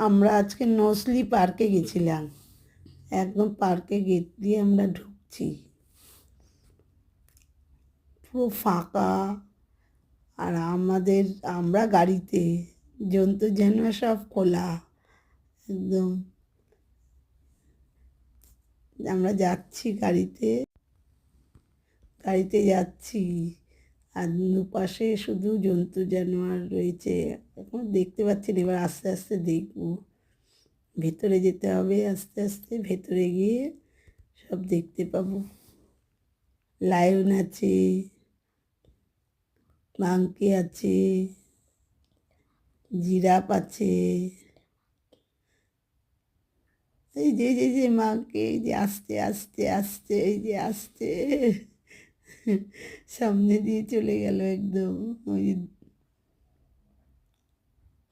আমরা আজকে নসলি পার্কে গেছিলাম। একদম পার্কে গেট দিয়ে আমরা ঢুকছি, পুরো ফাঁকা। আর আমরা গাড়িতে, জন্তু জানোয়ার সব খোলা একদম। আমরা যাচ্ছি গাড়িতে গাড়িতে যাচ্ছি, আর দুপাশে শুধু জন্তু জানোয়ার রয়েছে। এখন দেখতে পাচ্ছি না, এবার আস্তে আস্তে দেখবো। ভেতরে যেতে হবে, আস্তে আস্তে ভেতরে গিয়ে সব দেখতে পাবো। লায়ন আছে, মাংকি আছে, জিরাফ আছে। এই যে যে যে মাংকি, এই যে আস্তে আস্তে আস্তে, এই যে আস্তে সামনে দিয়ে চলে গেল একদম। ওই